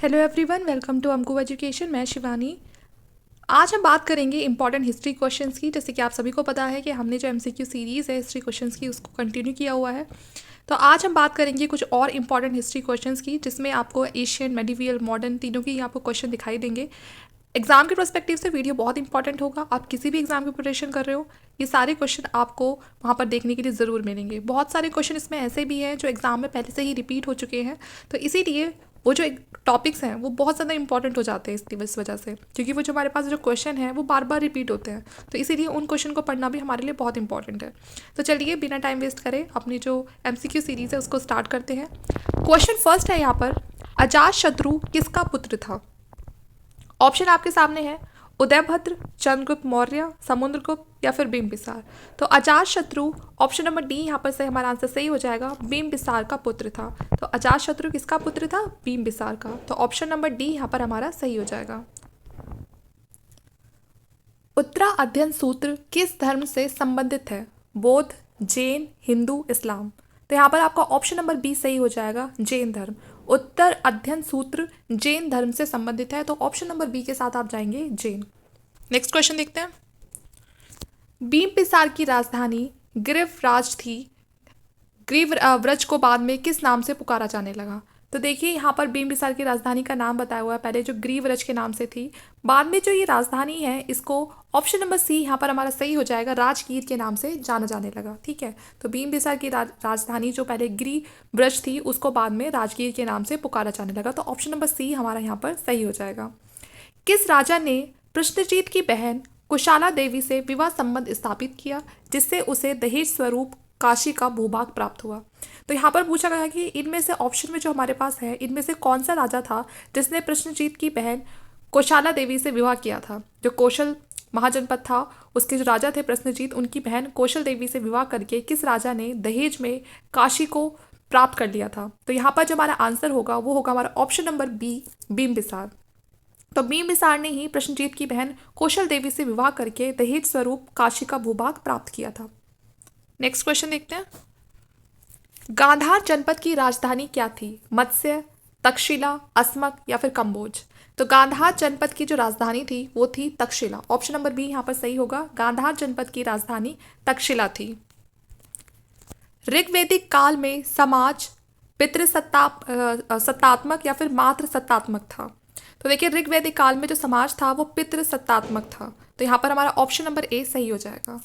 Hello everyone, welcome to अमकू education. मैं शिवानी। आज हम बात करेंगे इंपॉर्टेंट हिस्ट्री क्वेश्चंस की। जैसे कि आप सभी को पता है कि हमने जो एमसीक्यू सीरीज़ है हिस्ट्री क्वेश्चंस की उसको कंटिन्यू किया हुआ है। तो आज हम बात करेंगे कुछ और इंपॉर्टेंट हिस्ट्री क्वेश्चंस की, जिसमें आपको एशियन, मेडिवियल, मॉडर्न तीनों की आपको क्वेश्चन दिखाई देंगे। एग्जाम के पर्सपेक्टिव से वीडियो बहुत इंपॉर्टेंट होगा। आप किसी भी एग्जाम की प्रिपरेशन कर रहे हो, ये सारे क्वेश्चन आपको वहाँ पर देखने के लिए ज़रूर मिलेंगे। बहुत सारे क्वेश्चन इसमें ऐसे भी हैं जो एग्जाम में पहले से ही रिपीट हो चुके हैं, तो इसीलिए वो जो टॉपिक्स हैं वो बहुत ज़्यादा इंपॉर्टेंट हो जाते हैं इस वजह से, क्योंकि वो जो हमारे पास जो क्वेश्चन है वो बार बार रिपीट होते हैं। तो इसीलिए उन क्वेश्चन को पढ़ना भी हमारे लिए बहुत इंपॉर्टेंट है। तो चलिए बिना टाइम वेस्ट करें अपनी जो एमसीक्यू सीरीज़ है उसको स्टार्ट करते हैं। क्वेश्चन फर्स्ट है यहाँ पर, अजात शत्रु किसका पुत्र था? ऑप्शन आपके सामने है, उदयभद्र, चंद्रगुप्त मौर्य, समुद्रगुप्त या फिर बिंबिसार। तो अजात शत्रु, ऑप्शन नंबर डी यहाँ पर से हमारा आंसर सही हो जाएगा, बिंबिसार का पुत्र था। तो अजात शत्रु किसका पुत्र था? बिंबिसार का। तो ऑप्शन नंबर डी यहाँ पर हमारा सही हो जाएगा। उत्तरा अध्ययन सूत्र किस धर्म से संबंधित है? बौद्ध, जैन, हिंदू, इस्लाम। तो यहाँ पर आपका ऑप्शन नंबर बी सही हो जाएगा, जैन धर्म। उत्तर अध्ययन सूत्र जैन धर्म से संबंधित है, तो ऑप्शन नंबर बी के साथ आप जाएंगे, जैन। नेक्स्ट क्वेश्चन देखते हैं। बिंबिसार की राजधानी गिरिव्राज थी। ग्रीव्रज को बाद में किस नाम से पुकारा जाने लगा? तो देखिए यहाँ पर बिंबिसार की राजधानी का नाम बताया हुआ है, पहले जो ग्रीव्रज के नाम से थी, बाद में जो ये राजधानी है इसको ऑप्शन नंबर सी यहाँ पर हमारा सही हो जाएगा, राजगीर के नाम से जाना जाने लगा। ठीक है, तो बिंबिसार की राजधानी जो पहले ग्रीव्रज थी उसको बाद में राजगीर के नाम से पुकारा जाने लगा। तो ऑप्शन नंबर सी हमारा यहाँ पर सही हो जाएगा। किस राजा ने प्रश्नजीत की बहन कुशाला देवी से विवाह संबंध स्थापित किया, जिससे उसे दहेज स्वरूप काशी का भूभाग प्राप्त हुआ? तो यहाँ पर पूछा गया है कि इनमें से ऑप्शन में जो हमारे पास है इनमें से कौन सा राजा था जिसने प्रश्नजीत की बहन कुशाला देवी से विवाह किया था? जो कौशल महाजनपद था उसके जो राजा थे प्रश्नजीत, उनकी बहन कौशल देवी से विवाह करके किस राजा ने दहेज में काशी को प्राप्त कर लिया था? तो यहाँ पर जो हमारा आंसर होगा वो होगा हमारा ऑप्शन नंबर बी, बिंबिसार। तो बिंबिसार ने ही प्रश्नजीत की बहन कौशल देवी से विवाह करके दहेज स्वरूप काशी का भूभाग प्राप्त किया था। नेक्स्ट क्वेश्चन देखते हैं। गांधार जनपद की राजधानी क्या थी? मत्स्य, तक्षशिला, अस्मक या फिर कंबोज। तो गांधार जनपद की जो राजधानी थी वो थी तक्षशिला। ऑप्शन नंबर बी यहाँ पर सही होगा, गांधार जनपद की राजधानी तक्षशिला थी। ऋग्वैदिक काल में समाज सत्तात्मक या फिर मात्र सत्तात्मक था? तो देखिए ऋग्वैदिक काल में जो समाज था वो पितृ सत्तात्मक था, तो यहाँ पर हमारा ऑप्शन नंबर ए सही हो जाएगा।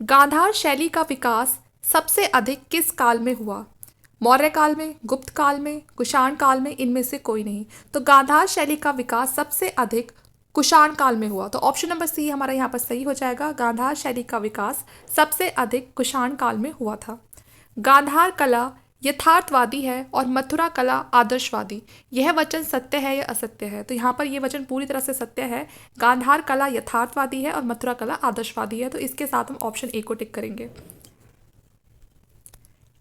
गांधार शैली का विकास सबसे अधिक किस काल में हुआ? मौर्य काल में, गुप्त काल में, कुषाण काल में, इनमें से कोई नहीं। तो गांधार शैली का विकास सबसे अधिक कुषाण काल में हुआ, तो ऑप्शन नंबर सी हमारा यहाँ पर सही हो जाएगा, गांधार शैली का विकास सबसे अधिक कुषाण काल में हुआ था। गांधार कला यथार्थवादी है और मथुरा कला आदर्शवादी, यह वचन सत्य है या असत्य है? तो यहाँ पर यह वचन पूरी तरह से सत्य है, गांधार कला यथार्थवादी है और मथुरा कला आदर्शवादी है, तो इसके साथ हम ऑप्शन ए को टिक करेंगे।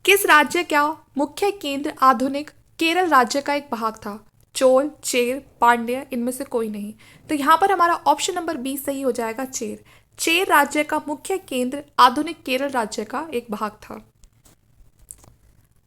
किस राज्य का मुख्य केंद्र आधुनिक केरल राज्य का एक भाग था? चोल, चेर, पांड्य, इनमें से कोई नहीं। तो यहाँ पर हमारा ऑप्शन नंबर बी सही हो जाएगा, चेर। चेर राज्य का मुख्य केंद्र आधुनिक केरल राज्य का एक भाग था।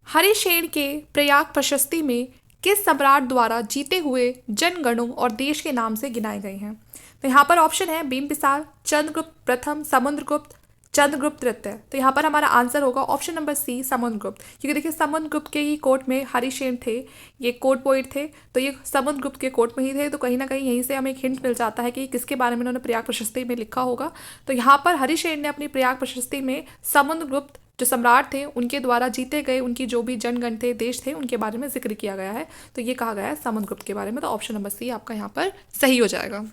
हरिशेन के प्रयाग प्रशस्ति में किस सम्राट द्वारा जीते हुए जनगणों और देश के नाम से गिनाए गए हैं? तो यहाँ पर ऑप्शन है बिंबिसार, चंद्रगुप्त प्रथम, समुद्रगुप्त, चंद्रगुप्त तृतीय। तो यहाँ पर हमारा आंसर होगा ऑप्शन नंबर सी, समुद्रगुप्त, क्योंकि देखिए समुद्रगुप्त के ही कोर्ट में हरिशेन थे, ये कोर्ट पोइट थे, तो ये समुद्रगुप्त के कोर्ट में ही थे, तो कहीं ना कहीं यहीं से हमें एक हिंट मिल जाता है कि किसके बारे में उन्होंने प्रयाग प्रशस्ति में लिखा होगा। तो यहाँ पर हरिशेन ने अपनी प्रयाग प्रशस्ति में समुद्रगुप्त जो सम्राट थे उनके द्वारा जीते गए उनकी जो भी जनगण थे, देश थे, उनके बारे में जिक्र किया गया है, तो ये कहा गया है समुद्रगुप्त के बारे में, तो ऑप्शन नंबर सी आपका यहाँ पर सही हो जाएगा।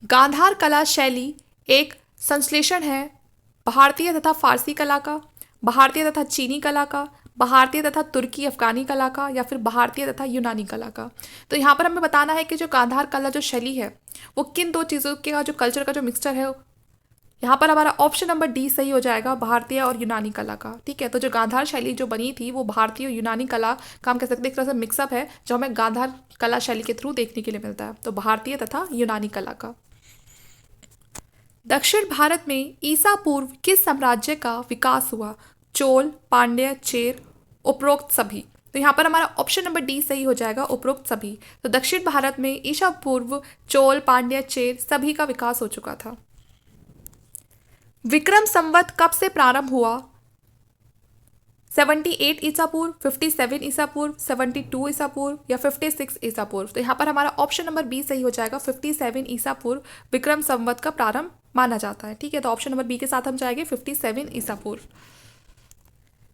गांधार कला शैली एक संश्लेषण है भारतीय तथा फारसी कला का, भारतीय तथा चीनी कला का, भारतीय तथा तुर्की अफगानी कला का, या फिर भारतीय तथा यूनानी कला का। तो यहाँ पर हमें बताना है कि जो गांधार कला जो शैली है वो किन दो चीज़ों के जो कल्चर का जो मिक्सचर है, यहाँ पर हमारा ऑप्शन नंबर डी सही हो जाएगा, भारतीय और यूनानी कला का। ठीक है, तो जो गांधार शैली जो बनी थी वो भारतीय और यूनानी कला का हम कह सकते हैं एक तरह से मिक्सअप है, जो हमें गांधार कला शैली के थ्रू देखने के लिए मिलता है, तो भारतीय तथा यूनानी कला का। दक्षिण भारत में ईसा पूर्व किस साम्राज्य का विकास हुआ? चोल, पांड्य, चेर, उपरोक्त सभी। तो यहाँ पर हमारा ऑप्शन नंबर डी सही हो जाएगा, उपरोक्त सभी। तो दक्षिण भारत में ईसा पूर्व चोल, पांड्य, चेर सभी का विकास हो चुका था। विक्रम संवत कब से प्रारंभ हुआ? 78 ईसा पूर्व, 57 ईसा पूर्व, 72 ईसा पूर्व या 56 ईसा पूर्व। तो यहाँ पर हमारा ऑप्शन नंबर बी सही हो जाएगा, 57 ईसा पूर्व विक्रम संवत का प्रारंभ माना जाता है। ठीक है, तो ऑप्शन नंबर बी के साथ हम जाएंगे 57 ईसा पूर्व।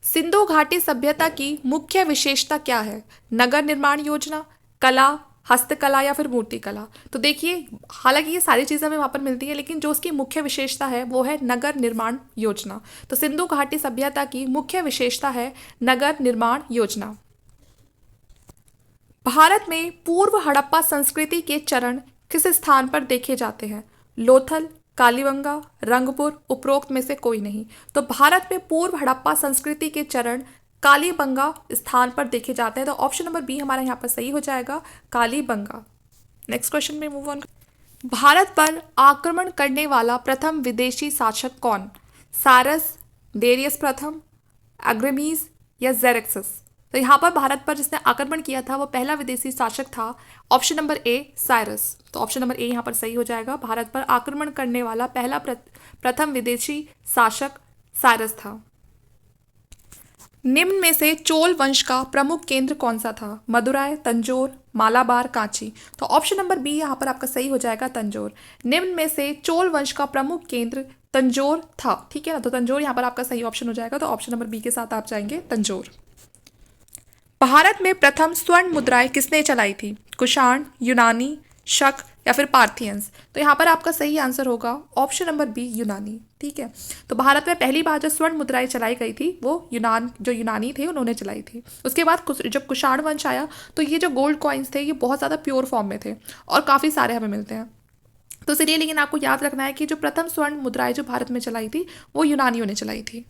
सिंधु घाटी सभ्यता की मुख्य विशेषता क्या है? नगर निर्माण योजना, कला, हस्तकला या फिर मूर्तिकला। तो देखिए, हालांकि ये सारी चीज़ें हमें वहाँ पर मिलती है, लेकिन जो उसकी मुख्य विशेषता है वो है नगर निर्माण योजना। तो सिंधु घाटी सभ्यता की मुख्य विशेषता है नगर निर्माण योजना। भारत में पूर्व हड़प्पा संस्कृति के चरण किस स्थान पर देखे जाते हैं? लोथल, कालीबंगा, रंगपुर, उपरोक्त में से कोई नहीं। तो भारत में पूर्व हड़प्पा संस्कृति के चरण कालीबंगा स्थान पर देखे जाते हैं। तो ऑप्शन नंबर बी हमारा यहाँ पर सही हो जाएगा, कालीबंगा। नेक्स्ट क्वेश्चन में मूव ऑन। भारत पर आक्रमण करने वाला प्रथम विदेशी शासक कौन? सारस, डेरियस प्रथम, अग्रमीज या जेरेक्सस। तो यहाँ पर भारत पर जिसने आक्रमण किया था वो पहला विदेशी शासक था, ऑप्शन नंबर ए, साइरस। तो ऑप्शन नंबर ए यहाँ पर सही हो जाएगा, भारत पर आक्रमण करने वाला पहला प्रथम विदेशी शासक साइरस था। निम्न में से चोल वंश का प्रमुख केंद्र कौन सा था? मदुराई, तंजौर, मालाबार, कांची। तो ऑप्शन नंबर बी यहाँ पर आपका सही हो जाएगा, तंजौर। निम्न में से चोल वंश का प्रमुख केंद्र तंजौर था। ठीक है ना, तो तंजौर यहाँ पर आपका सही ऑप्शन हो जाएगा। तो ऑप्शन नंबर बी के साथ आप जाएंगे, तंजौर। भारत में प्रथम स्वर्ण मुद्राएं किसने चलाई थी? कुषाण, यूनानी, शक या फिर पार्थियंस। तो यहाँ पर आपका सही आंसर होगा ऑप्शन नंबर बी, यूनानी। ठीक है, तो भारत में पहली बार जो स्वर्ण मुद्राएं चलाई गई थी वो यूनानी थे, उन्होंने चलाई थी। उसके बाद जब कुषाण वंश आया तो ये जो गोल्ड कॉइन्स थे ये बहुत ज़्यादा प्योर फॉर्म में थे और काफ़ी सारे हमें मिलते हैं। तो इसलिए लेकिन आपको याद रखना है कि जो प्रथम स्वर्ण मुद्राएं जो भारत में चलाई थी वो यूनानियों ने चलाई थी।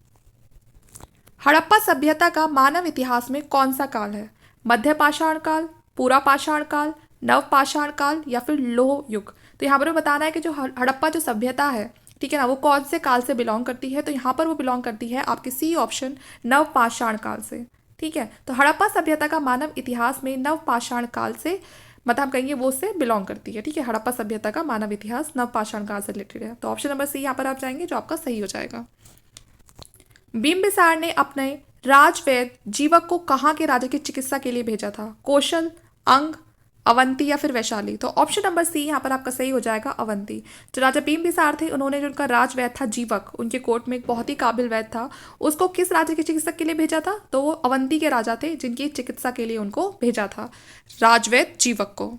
हड़प्पा सभ्यता का मानव इतिहास में कौन सा काल है? मध्य पाषाण काल, पूरा पाषाण काल, नव पाषाण काल या फिर लोह युग। तो यहाँ पर बताना है कि जो हड़प्पा जो सभ्यता है, ठीक है ना, वो कौन से काल से बिलोंग करती है? तो यहाँ पर वो बिलोंग करती है आपके सी ऑप्शन, नव पाषाण काल से। ठीक है, तो हड़प्पा सभ्यता का मानव इतिहास में नव पाषाण काल से, मतलब हम कहेंगे वो से बिलोंग करती है। ठीक है, हड़प्पा सभ्यता का मानव इतिहास नव पाषाण काल से रिलेटेड है। तो ऑप्शन नंबर सी यहाँ पर आप जाएंगे, जो आपका सही हो जाएगा। बिंबिसार ने अपने राजवैद्य जीवक को कहाँ के राजा की चिकित्सा के लिए भेजा था? कौशल, अंग, अवंती या फिर वैशाली। तो ऑप्शन नंबर सी यहाँ पर आपका सही हो जाएगा, अवंती। जो राजा बिंबिसार थे उन्होंने जो उनका राजवैद्य था जीवक, उनके कोर्ट में एक बहुत ही काबिल वैद्य था, उसको किस राज्य के चिकित्सक के लिए भेजा था? तो वो अवंती के राजा थे जिनकी चिकित्सा के लिए उनको भेजा था, राजवैद्य जीवक को।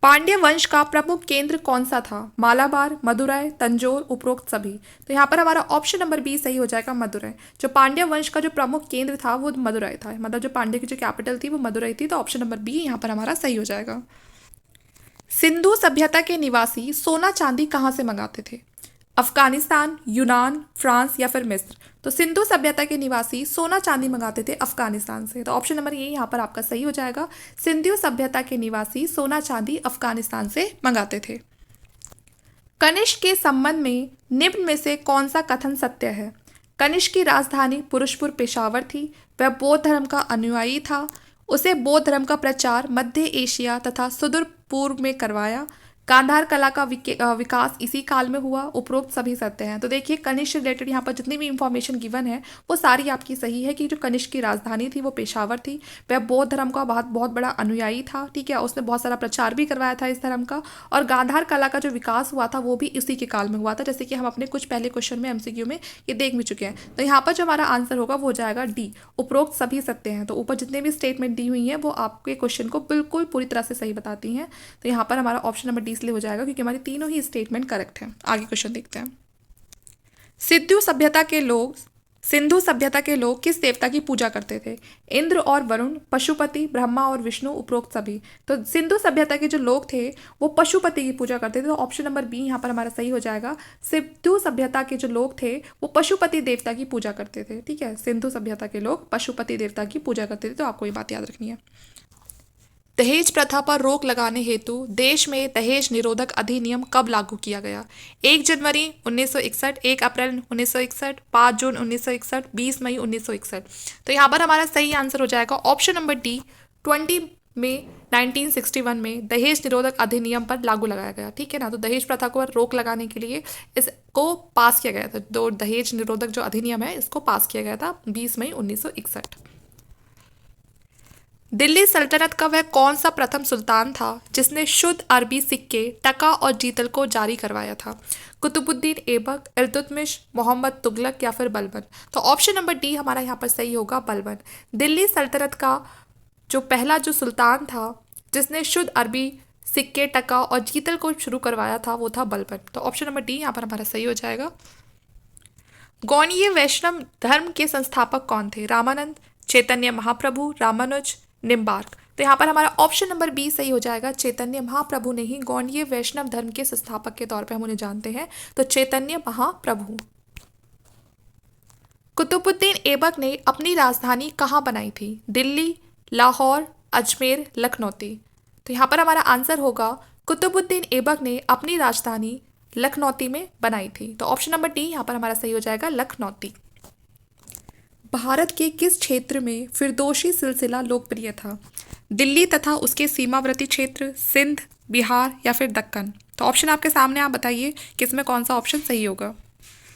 पांड्य वंश का प्रमुख केंद्र कौन सा था? मालाबार, मदुराई, तंजौर, उपरोक्त सभी। तो यहाँ पर हमारा ऑप्शन नंबर बी सही हो जाएगा, मदुराई। जो पांड्य वंश का जो प्रमुख केंद्र था वो मदुराई था, मतलब जो पांड्य की जो कैपिटल थी वो मदुराई थी। तो ऑप्शन नंबर बी यहाँ पर हमारा सही हो जाएगा। सिंधु सभ्यता के निवासी सोना चांदी कहाँ से मंगाते थे? अफगानिस्तान, यूनान, फ्रांस या फिर मिस्र। तो सिंधु सभ्यता के निवासी सोना चांदी मंगाते थे अफगानिस्तान से। तो ऑप्शन नंबर ये यहाँ पर आपका सही हो जाएगा, सिंधु सभ्यता के निवासी सोना चांदी अफगानिस्तान से मंगाते थे। कनिष्क के संबंध में निम्न में से कौन सा कथन सत्य है? कनिष्क की राजधानी पुरुषपुर पेशावर थी, वह बौद्ध धर्म का अनुयायी था, उसे बौद्ध धर्म का प्रचार मध्य एशिया तथा सुदूर पूर्व में करवाया, गांधार कला का विकास इसी काल में हुआ, उपरोक्त सभी सत्य हैं। तो देखिए, कनिष्क रिलेटेड यहाँ पर जितनी भी इंफॉर्मेशन गिवन है वो सारी आपकी सही है कि जो कनिष्क की राजधानी थी वो पेशावर थी, वह बौद्ध धर्म का बहुत बड़ा अनुयायी था। ठीक है, उसने बहुत सारा प्रचार भी करवाया था इस धर्म का, और गांधार कला का जो विकास हुआ था वो भी इसी के काल में हुआ था, जैसे कि हम अपने कुछ पहले क्वेश्चन में MCQ में ये देख भी चुके हैं। तो यहाँ पर जो हमारा आंसर होगा वो हो जाएगा डी, उपरोक्त सभी सत्य हैं। तो ऊपर जितने भी स्टेटमेंट दी हुई हैं वो आपके क्वेश्चन को बिल्कुल पूरी तरह से सही बताती हैं। तो यहाँ पर हमारा ऑप्शन नंबर डी इसलिए हो जाएगा क्योंकि हमारी तीनों ही स्टेटमेंट करेक्ट हैं। आगे क्वेश्चन देखते हैं। सिंधु सभ्यता के लोग किस देवता की पूजा करते थे? इंद्र और वरुण, पशुपति, ब्रह्मा और विष्णु, उपरोक्त सभी। तो सिंधु सभ्यता के जो लोग थे वो पशुपति की पूजा करते थे। तो ऑप्शन नंबर बी यहाँ पर हमारा सही हो जाएगा, सिंधु सभ्यता के जो लोग थे वो पशुपति देवता की पूजा करते थे। ठीक है, सिंधु सभ्यता के लोग पशुपति देवता की पूजा करते थे। तो आपको ये बात याद रखनी है। दहेज प्रथा पर रोक लगाने हेतु देश में दहेज निरोधक अधिनियम कब लागू किया गया? 1 जनवरी 1961, 1 अप्रैल 1961, 5 जून 1961, 20 मई 1961। तो यहाँ पर हमारा सही आंसर हो जाएगा ऑप्शन नंबर डी, 20 मई 1961 में दहेज निरोधक अधिनियम पर लागू लगाया गया। ठीक है ना, तो दहेज प्रथा को रोक लगाने के लिए इसको पास किया गया था। दो दहेज निरोधक जो अधिनियम है इसको पास किया गया था 20 मई 1961। दिल्ली सल्तनत का वह कौन सा प्रथम सुल्तान था जिसने शुद्ध अरबी सिक्के, टका और जीतल को जारी करवाया था? कुतुबुद्दीन ऐबक, इल्तुतमिश, मोहम्मद तुगलक या फिर बलबन? तो ऑप्शन नंबर डी हमारा यहाँ पर सही होगा, बलबन। दिल्ली सल्तनत का जो पहला जो सुल्तान था जिसने शुद्ध अरबी सिक्के, टका और जीतल को शुरू करवाया था वो था बलबन। तो ऑप्शन नंबर डी यहाँ पर हमारा सही हो जाएगा। गौड़ीय वैष्णव धर्म के संस्थापक कौन थे? रामानंद, चैतन्य महाप्रभु, रामानुज, निम्बार्क? तो यहाँ पर हमारा ऑप्शन नंबर बी सही हो जाएगा, चैतन्य महाप्रभु ने ही गौड़ीय वैष्णव धर्म के संस्थापक के तौर पे हम उन्हें जानते हैं, तो चैतन्य महाप्रभु। कुतुबुद्दीन ऐबक ने अपनी राजधानी कहाँ बनाई थी? दिल्ली, लाहौर, अजमेर, लखनौती? तो यहाँ पर हमारा आंसर होगा कुतुबुद्दीन ऐबक ने अपनी राजधानी लखनौती में बनाई थी। तो ऑप्शन नंबर डी यहाँ पर हमारा सही हो जाएगा, लखनौती। भारत के किस क्षेत्र में फिरदौसी सिलसिला लोकप्रिय था? दिल्ली तथा उसके सीमावर्ती क्षेत्र, सिंध, बिहार या फिर दक्कन? तो ऑप्शन आपके सामने, आप बताइए कि इसमें कौन सा ऑप्शन सही होगा।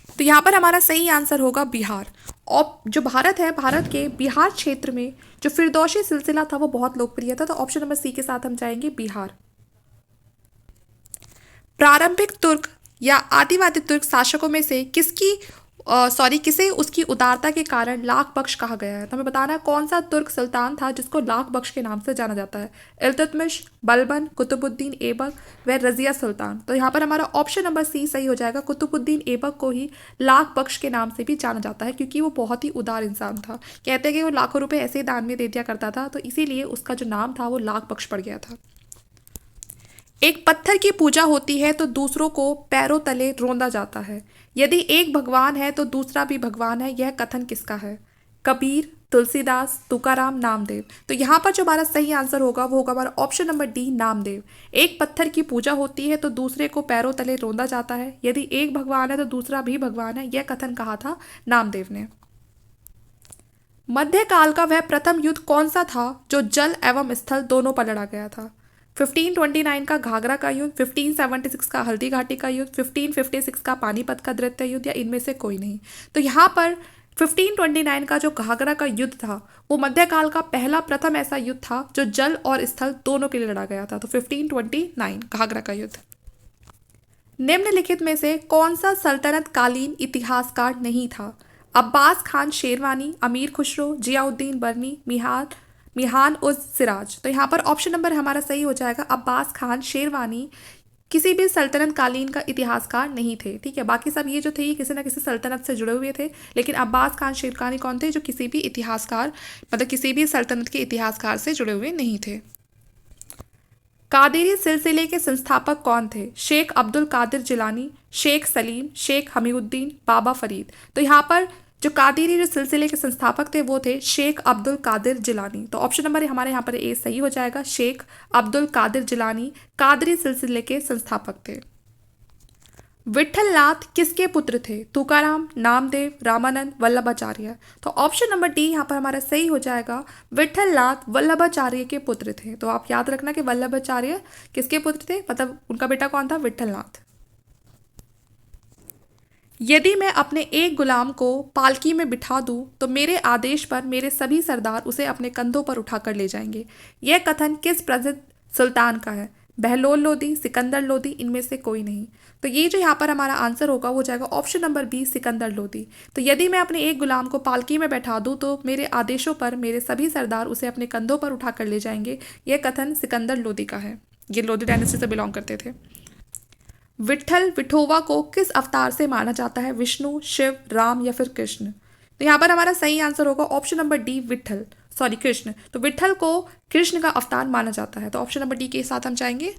तो यहाँ पर हमारा सही आंसर होगा बिहार। और जो भारत है, भारत के बिहार क्षेत्र में जो फिरदौसी सिलसिला था वो बहुत लोकप्रिय था। तो ऑप्शन नंबर सी के साथ हम जाएंगे, बिहार। प्रारंभिक तुर्क या आदिवासी तुर्क शासकों में से किसे उसकी उदारता के कारण लाख बख्श कहा गया है? तो हमें बताना है कौन सा तुर्क सुल्तान था जिसको लाख बख्श के नाम से जाना जाता है? इल्तुतमिश, बलबन, कुतुबुद्दीन ऐबक व रजिया सुल्तान? तो यहाँ पर हमारा ऑप्शन नंबर सी सही हो जाएगा। कुतुबुद्दीन ऐबक को ही लाख बख्श के नाम से भी जाना जाता है क्योंकि वो बहुत ही उदार इंसान था। कहते हैं कि वो लाखों रुपए ऐसे ही दान में दे दिया करता था, तो इसीलिए उसका जो नाम था वो लाख बख्श पड़ गया था। एक पत्थर की पूजा होती है तो दूसरों को पैरों तले रौंदा जाता है। यदि एक भगवान है तो दूसरा भी भगवान है, यह कथन किसका है? कबीर, तुलसीदास, तुकाराम, नामदेव? तो यहाँ पर जो हमारा सही आंसर होगा वो होगा हमारा ऑप्शन नंबर डी, नामदेव। एक पत्थर की पूजा होती है तो दूसरे को पैरों तले रौंदा जाता है, यदि एक भगवान है तो दूसरा भी भगवान है, यह कथन कहा था नामदेव ने। मध्यकाल का वह प्रथम युद्ध कौन सा था जो जल एवं स्थल दोनों पर लड़ा गया था? 1529 का घाघरा का युद्ध, 1576 का हल्दी घाटी का युद्ध, 1556 का पानीपत का द्वितीय युद्ध, या इनमें से कोई नहीं? तो यहाँ पर 1529 का जो घाघरा का युद्ध था वो मध्यकाल का पहला प्रथम ऐसा युद्ध था जो जल और स्थल दोनों के लिए लड़ा गया था। तो 1529 घाघरा का युद्ध। निम्नलिखित में से कौन सा सल्तनत कालीन इतिहासकार नहीं था? अब्बास खान शेरवानी, अमीर खुसरो, जियाउद्दीन बर्नी, मिहान उज सिराज? तो यहाँ पर ऑप्शन नंबर हमारा सही हो जाएगा, अब्बास खान शेरवानी किसी भी सल्तनत कालीन का इतिहासकार नहीं थे। ठीक है, बाकी सब ये जो थे ये किसी न किसी सल्तनत से जुड़े हुए थे, लेकिन अब्बास खान शेरवानी कौन थे? जो किसी भी इतिहासकार मतलब किसी भी सल्तनत के इतिहासकार से जुड़े हुए नहीं थे। कादेरी सिलसिले के संस्थापक कौन थे? शेख अब्दुल कादिर जिलानी, शेख सलीम, शेख हमीउद्दीन, बाबा फरीद? तो यहाँ पर जो कादेरी जो सिलसिले के संस्थापक थे वो थे शेख अब्दुल कादिर जिलानी। तो ऑप्शन नंबर हमारे यहाँ पर ए सही हो जाएगा, शेख अब्दुल कादिर जिलानी कादरी सिलसिले के संस्थापक थे। विठलनाथ किसके पुत्र थे? तुकाराम, नामदेव, रामानंद, वल्लभाचार्य? तो ऑप्शन नंबर डी यहाँ पर हमारा सही हो जाएगा, विठलनाथ वल्लभाचार्य के पुत्र थे। तो आप याद रखना कि वल्लभाचार्य किसके पुत्र थे, मतलब उनका बेटा कौन था? विठलनाथ। यदि मैं अपने एक गुलाम को पालकी में बिठा दूं तो मेरे आदेश पर मेरे सभी सरदार उसे अपने कंधों पर उठाकर ले जाएंगे, यह कथन किस प्रसिद्ध सुल्तान का है? बहलोल लोदी, सिकंदर लोदी, इनमें से कोई नहीं? तो ये जो यहाँ पर हमारा आंसर होगा वो जाएगा option number B, Sikandar Lodi. तो यदि मैं अपने एक गुलाम को पालकी में बैठा दूं तो मेरे आदेशों पर मेरे सभी सरदार उसे अपने कंधों पर उठाकर ले जाएंगे, यह कथन सिकंदर लोदी का है। ये लोदी डायनेस्टी से बिलोंग करते थे। विठल विठोवा को किस अवतार से माना जाता है? विष्णु, शिव, राम या फिर कृष्ण? तो यहाँ पर हमारा सही आंसर होगा ऑप्शन नंबर डी, कृष्ण। तो विठल को कृष्ण का अवतार माना जाता है। तो ऑप्शन नंबर डी के साथ हम जाएंगे।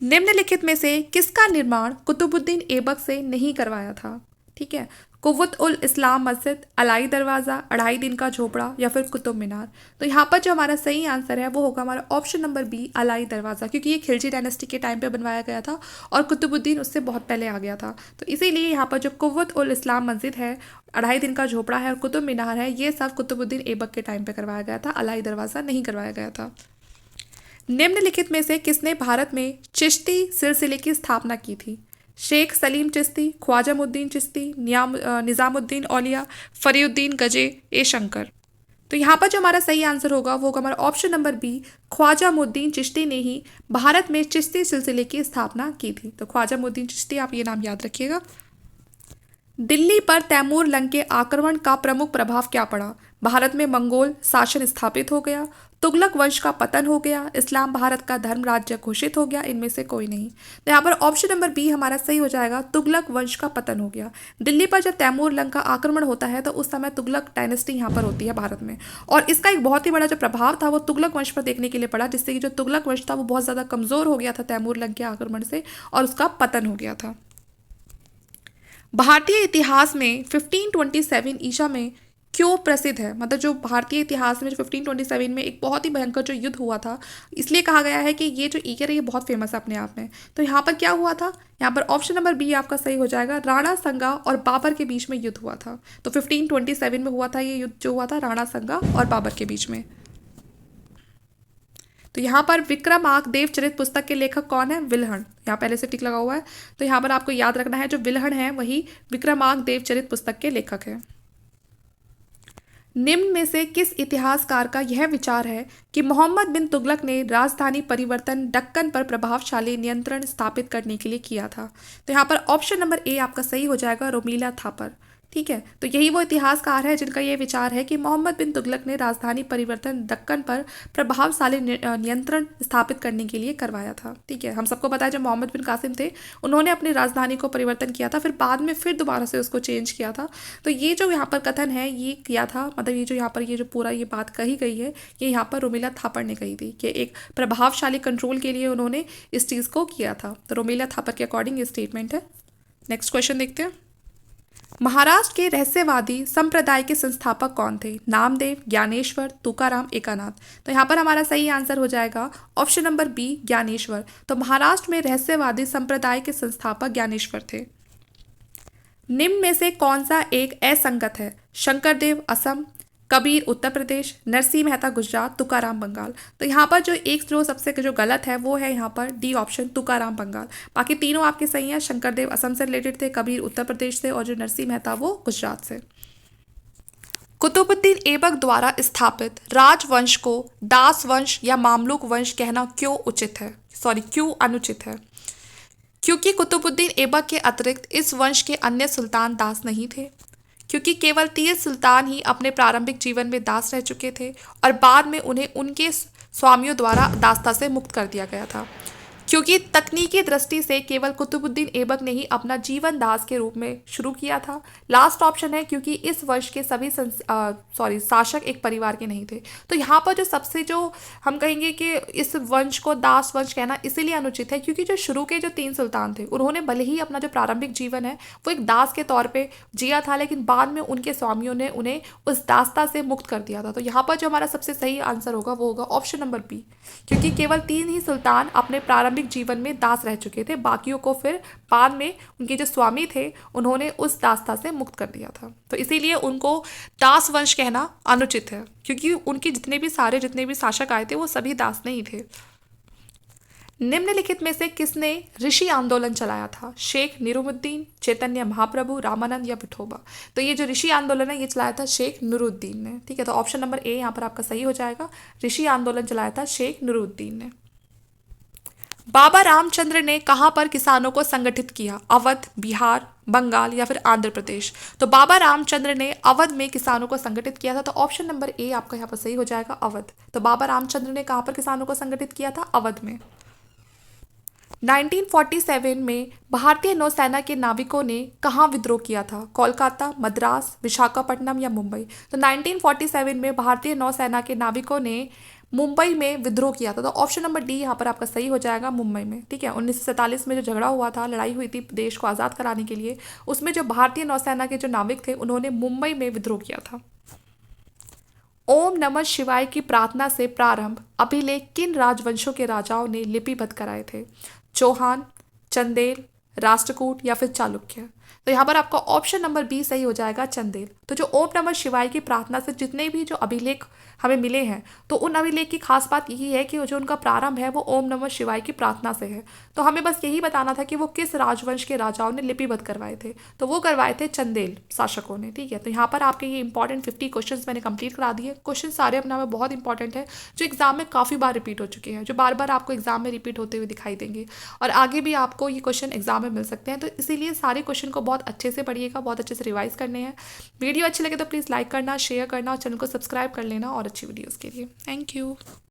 निम्नलिखित में से किसका निर्माण कुतुबुद्दीन ऐबक से नहीं करवाया था? ठीक है, कुव्वत उल इस्लाम मस्जिद, अलाई दरवाज़ा, अढ़ाई दिन का झोपड़ा या फिर कुतुब मीनार। तो यहाँ पर जो हमारा सही आंसर है वो होगा हमारा ऑप्शन नंबर बी, अलाई दरवाज़ा, क्योंकि ये खिलजी डायनेस्टी के टाइम पे बनवाया गया था और कुतुबुद्दीन उससे बहुत पहले आ गया था। तो इसीलिए यहाँ पर जो कुव्वत उल इस्लाम मस्जिद है, अढ़ाई दिन का झोपड़ा है और कुतुब मीनार है, ये सब कुतुबुद्दीन ऐबक के टाइम पे करवाया गया था, अलाई दरवाज़ा नहीं करवाया गया था। निम्नलिखित में से किसने भारत में चिश्ती सिलसिले की स्थापना की थी? शेख सलीम चिश्ती, ख्वाजामुद्दीन चिश्ती, निज़ामुद्दीन औलिया, फरीउद्दीन गजे, ए शंकर। तो यहाँ पर जो हमारा सही आंसर होगा वो होगा हमारा ऑप्शन नंबर बी, ख्वाजामुद्दीन चिश्ती ने ही भारत में चिश्ती सिलसिले की स्थापना की थी। तो ख्वाजामुद्दीन चिश्ती, आप ये नाम याद रखिएगा। दिल्ली पर तैमूर लंग के आक्रमण का प्रमुख प्रभाव क्या पड़ा? भारत में मंगोल शासन स्थापित हो गया, तुगलक वंश का पतन हो गया, इस्लाम भारत का धर्म राज्य घोषित हो गया, इनमें से कोई नहीं। तो यहाँ पर ऑप्शन नंबर बी हमारा सही हो जाएगा, तुगलक वंश का पतन हो गया। दिल्ली पर जब तैमूर लंग का आक्रमण होता है तो उस समय तुगलक डायनेस्टी यहाँ पर होती है भारत में, और इसका एक बहुत ही बड़ा जो प्रभाव था वो तुगलक वंश पर देखने के लिए पड़ा, जिससे कि जो तुगलक वंश था वो बहुत ज़्यादा कमज़ोर हो गया था तैमूर लंग के आक्रमण से और उसका पतन हो गया था। भारतीय इतिहास में 1527 ईसा में क्यों प्रसिद्ध है? मतलब जो भारतीय इतिहास में जो 1527 में एक बहुत ही भयंकर जो युद्ध हुआ था, इसलिए कहा गया है कि ये जो ईयर है ये बहुत फेमस है अपने आप में। तो यहाँ पर क्या हुआ था? यहाँ पर ऑप्शन नंबर बी आपका सही हो जाएगा, राणा संगा और बाबर के बीच में युद्ध हुआ था। तो 1527 में हुआ था ये युद्ध, जो हुआ था राणा संगा और बाबर के बीच में। तो यहाँ पर विक्रमांक देवचरित पुस्तक के लेखक कौन है? विल्हण। यहाँ पहले से टिक लगा हुआ है, तो यहाँ पर आपको याद रखना है जो विल्हण है वही विक्रमांक देवचरित पुस्तक के लेखक है। निम्न में से किस इतिहासकार का यह विचार है कि मोहम्मद बिन तुगलक ने राजधानी परिवर्तन दक्कन पर प्रभावशाली नियंत्रण स्थापित करने के लिए किया था? तो यहाँ पर ऑप्शन नंबर ए आपका सही हो जाएगा, रोमिला थापर। ठीक है, तो यही वो इतिहासकार है जिनका ये विचार है कि मोहम्मद बिन तुगलक ने राजधानी परिवर्तन दक्कन पर प्रभावशाली नियंत्रण स्थापित करने के लिए करवाया था। ठीक है, हम सबको पता है जब मोहम्मद बिन कासिम थे उन्होंने अपनी राजधानी को परिवर्तन किया था, फिर बाद में फिर दोबारा से उसको चेंज किया था। तो ये जो यहाँ पर कथन है ये किया था, मतलब ये जो यहाँ पर ये जो पूरा ये बात कही गई है ये यहाँ पर रोमिला थापर ने कही थी कि एक प्रभावशाली कंट्रोल के लिए उन्होंने इस चीज़ को किया था। तो रोमिला थापर के अकॉर्डिंग ये स्टेटमेंट है। नेक्स्ट क्वेश्चन देखते हैं। महाराष्ट्र के रहस्यवादी संप्रदाय के संस्थापक कौन थे? नामदेव, ज्ञानेश्वर, तुकाराम, एकानाथ। तो यहाँ पर हमारा सही आंसर हो जाएगा ऑप्शन नंबर बी, ज्ञानेश्वर। तो महाराष्ट्र में रहस्यवादी संप्रदाय के संस्थापक ज्ञानेश्वर थे। निम्न में से कौन सा एक असंगत है? शंकरदेव असम, कबीर उत्तर प्रदेश, नरसिंह मेहता गुजरात, तुकाराम बंगाल। तो यहाँ पर जो एक जो सबसे जो गलत है वो है यहाँ पर डी ऑप्शन, तुकाराम बंगाल। बाकी तीनों आपके सही हैं। शंकरदेव असम से रिलेटेड थे, कबीर उत्तर प्रदेश से और जो नरसिंह मेहता वो गुजरात से। कुतुबुद्दीन ऐबक द्वारा स्थापित राजवंश को दास वंश या मामलुक वंश कहना क्यों उचित है, क्यों अनुचित है? क्योंकि कुतुबुद्दीन ऐबक के अतिरिक्त इस वंश के अन्य सुल्तान दास नहीं थे, क्योंकि केवल 30 सुल्तान ही अपने प्रारंभिक जीवन में दास रह चुके थे और बाद में उन्हें उनके स्वामियों द्वारा दासता से मुक्त कर दिया गया था, क्योंकि तकनीकी दृष्टि से केवल कुतुबुद्दीन ऐबक ने ही अपना जीवन दास के रूप में शुरू किया था। लास्ट ऑप्शन है क्योंकि इस वंश के सभी शासक एक परिवार के नहीं थे। तो यहाँ पर जो सबसे जो हम कहेंगे कि इस वंश को दास वंश कहना इसीलिए अनुचित है क्योंकि जो शुरू के जो 3 सुल्तान थे उन्होंने भले ही अपना जो प्रारंभिक जीवन है वो एक दास के तौर पर जिया था, लेकिन बाद में उनके स्वामियों ने उन्हें उस दासता से मुक्त कर दिया था। तो यहाँ पर जो हमारा सबसे सही आंसर होगा वो होगा ऑप्शन नंबर बी, क्योंकि केवल 3 ही सुल्तान अपने प्रारंभिक जीवन में दास रह चुके थे, बाकियों को फिर बाद में उनके जो स्वामी थे उन्होंने उस दासता से मुक्त कर दिया था। तो इसीलिए उनको दास वंश कहना अनुचित है, क्योंकि उनके जितने भी शासक आए थे वो सभी दास नहीं थे। निम्नलिखित में से किसने ऋषि आंदोलन चलाया था? शेख नूरुद्दीन, चैतन्य महाप्रभु, रामानंद या विठोबा। तो ये जो ऋषि आंदोलन है ये चलाया था शेख नूरुद्दीन ने। ठीक है, तो ऑप्शन नंबर ए यहाँ पर आपका सही हो जाएगा, ऋषि आंदोलन चलाया था शेख नूरुद्दीन ने। बाबा रामचंद्र ने कहाँ पर किसानों को संगठित किया? अवध, बिहार, बंगाल या फिर आंध्र प्रदेश। तो बाबा रामचंद्र ने अवध में किसानों को संगठित किया था। तो ऑप्शन नंबर ए आपका यहाँ पर सही हो जाएगा, अवध। तो बाबा रामचंद्र ने कहाँ पर किसानों को संगठित किया था? अवध में। 1947 में भारतीय नौसेना के नाविकों ने कहाँ विद्रोह किया था? कोलकाता, मद्रास, विशाखापट्टनम या मुंबई। तो 1947 में भारतीय नौसेना के नाविकों ने मुंबई में विद्रोह किया था। तो ऑप्शन नंबर डी यहाँ पर आपका सही हो जाएगा, मुंबई में। ठीक है, 1947 में जो झगड़ा हुआ था, लड़ाई हुई थी देश को आज़ाद कराने के लिए, उसमें जो भारतीय नौसेना के जो नाविक थे उन्होंने मुंबई में विद्रोह किया था। ओम नमः शिवाय की प्रार्थना से प्रारंभ अभिलेख किन राजवंशों के राजाओं ने लिपिबद्ध कराए थे? चौहान, चंदेल, राष्ट्रकूट या फिर चालुक्य? तो यहाँ पर आपका ऑप्शन नंबर बी सही हो जाएगा, चंदेल। तो जो ओम नमः शिवाय की प्रार्थना से जितने भी जो अभिलेख हमें मिले हैं, तो उन अभिलेख की खास बात यही है कि जो उनका प्रारंभ है वो ओम नमः शिवाय की प्रार्थना से है। तो हमें बस यही बताना था कि वो किस राजवंश के राजाओं ने लिपिबद्ध करवाए थे। तो वो करवाए थे चंदेल शासकों ने। ठीक है, तो यहाँ पर आपके ये इंपॉर्टेंट 50 क्वेश्चन मैंने कंप्लीट करा दिए। क्वेश्चन सारे अपने में बहुत इंपॉर्टेंट है, जो एग्जाम में काफ़ी बार रिपीट हो चुके हैं, जो बार बार आपको एग्जाम में रिपीट होते हुए दिखाई देंगे, और आगे भी आपको ये क्वेश्चन एग्जाम में मिल सकते हैं। तो इसीलिए सारे क्वेश्चन को बहुत अच्छे से पढ़िएगा, बहुत अच्छे से रिवाइज करने हैं। वीडियो अच्छी लगे तो प्लीज़ लाइक करना, शेयर करना और चैनल को सब्सक्राइब कर लेना और अच्छी वीडियोज़ के लिए। Thank you.